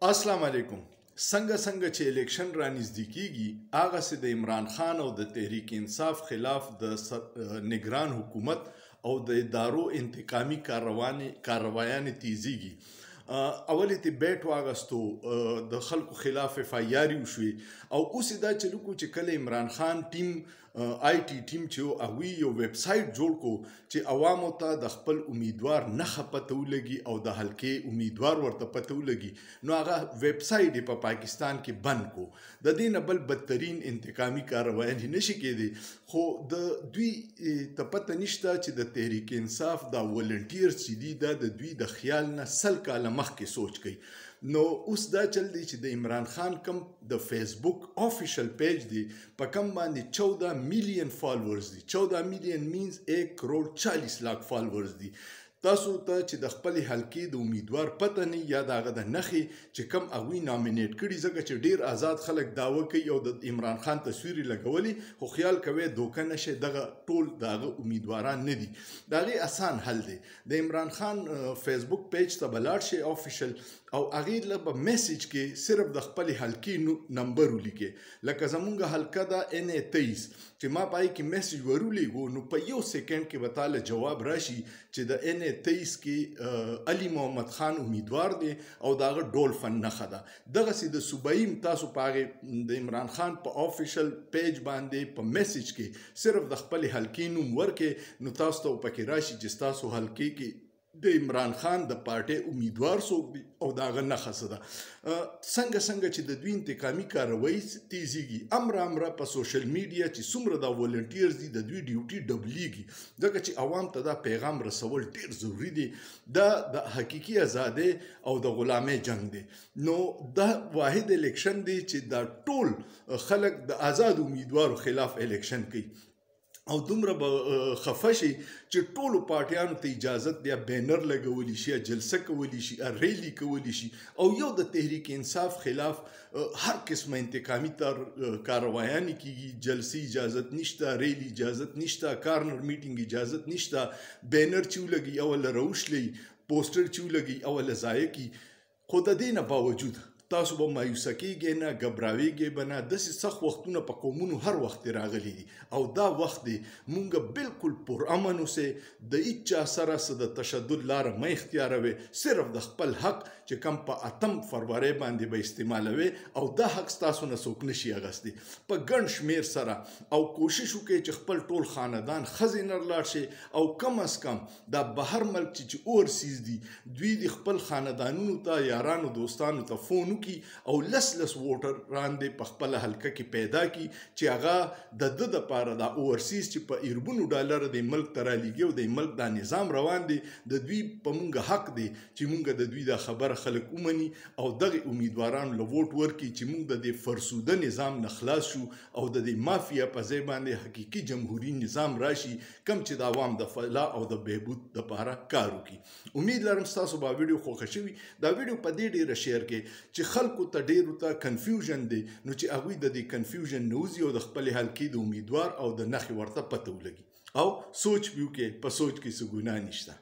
السلام علیکم. څنګه چې الیکشن را نږدې کیږي هغسې د عمران خان او د تحریک انصاف خلاف د نگران حکومت او د ادارو انتقامي کاروایانې تیزیږي. اول یې بیټ واغستو، د خلکو خلاف اف آی آر وشوې او اوس یې دا چلو کو چې کله عمران خان ټیم آی ټي ټیم چې هغوی یو ویب سایټ جوړ کو چې عوامو ته د خپل امیدوار نښه پته ولګي او د حلقې امیدوار ورته پته ولګي، نو هغه ویب سایټ یې په پاکستان کې بند کو. د دې نه بل بدترین انتقامي کاروایانې نشي کېدی، خو د دوی ته پته نشته چې د تحریک انصاف دا ولنټیرز چې دي دا د دوی د خیال نه سل کاله مخکې سوچ کوي. نو اوس دا چل دی چې د عمران خان کم د فیسبوک آفیشل پیج دی په کم باندې 14 میلیون فالوورز دي. 14 میلیون مینز 1 کروڑ 40 لاک فالوورز دي. تاسو ته چې د خپل حلقې د امیدوار پته نه یا د هغه د نښې چې کم هغوی نامینیټ کړي، ځکه چې ډیر آزاد خلک دعوه کوي او د عمران خان تصویر یې لګولي، خو خیال کوئ دوکه نشئ دغه ټول د هغه امیدواران نه دي. د هغې اسان حل دی، د عمران خان فیسبوک پیج ته به لاړ شئ آفیشل او هغې له به میسیج کې صرف د خپلې حلقې نمبر ولیکئ. لکه زمونږ حلقه ده NA23 چې ما پای کې میسیج ورولېږو، نو په یو سیکنډ کې به تاله جواب راشي چې د NA23 کې علي محمد خان امیدوار دی او د هغه ډولفن نښه ده. دغسې د صوبایي تاسو په هغې د عمران خان په آفیشل پیج باندې په میسیج کې صرف د خپلې حلقې نوم ورکې، نو تاسو ته پکې راشي چې ستاسو حلقې کې د عمران خان د پارټۍ امیدوار څوک دی او د هغه نښه څه ده. څنګه چې د دوی انتقامي کاروایي تیزیږي، امره په سوشل میډیا چې څومره دا ولنټیرز دي د دوی ډیوټي ډبلیږي، ځکه چې عوام ته دا پیغام رسول ډیر ضروري دی. دا د حقیقي ازادۍ او د غلامۍ جنگ دی. نو دا واحد الیکشن دی چې دا ټول خلک د آزاد امیدوارو خلاف الیکشن کوي او دومره به خفه شي چې ټولو پارټیانو ته اجازت بیا بینر لګولی شي، جلسه کولی شي، ریلی کولی شي او یو د تحریک انصاف خلاف هر قسمه انتقامي کاروایانې کیږي. جلسې اجازت نشته، ریلی اجازت نشته، کارنر میټینګ اجازت نشته، بینر چې ولګي اوله روشلی، پوسټر چې ولګي اوله ضایع کی. خو د دې نه باوجود تاسو به مایوسه کیږئ نه، ګبراویږئ به نه. داسې سخت وختونه په قومونو هر وخت راغلي دي او دا وخت دی مونږ بالکل پرامن اوسئ، د هیڅ چا سره څه د تشدد لاره مه اختیاروئ، صرف د خپل حق چې کم په 8 فروری باندې به استعمالوئ او دا حق ستاسو نه څوک نشي اخیستی په ګڼ شمیر سره. او کوشش وکړئ چې خپل ټول خاندان ښځې نه لاړ شي او کم از کم دا بهر ملک چې اورسیز دي دوی د خپل خاندانونو ته، یارانو دوستانو ته فون او لس ووټران دې په خپله حلقه کې پیدا کی چې هغه د ده دپاره دا اورسیز چې په اربونو ډالر د ملک ته رالیږي او د ملک دا نظام روان دی، د دوی په مونږ حق دی چې مونږ د دوی دا خبره خلک ومني او دغې امیدوارانو له ووټ ورکړي چې مونږ د دې فرسوده نظام نه خلاص شو او د دې مافیا په ځای باندې حقیقي جمهوري نظام راشي کم چې د عوام د فلاح او د بهبود دپاره کار وکړي. امید لرم ستاسو به ویډیو خوښه شوي. دا ویډیو په دې ډېره شیر کړئ چې خلکو ته ډیرو ته کنفیوژن دی، نو چې هغوی د دې کنفیوژن نه وځي او د خپلې حلقې د امیدوار او د نښې ورته پته ولګي او سوچ به وکړي. په سوچ کې څه ګناه نشته.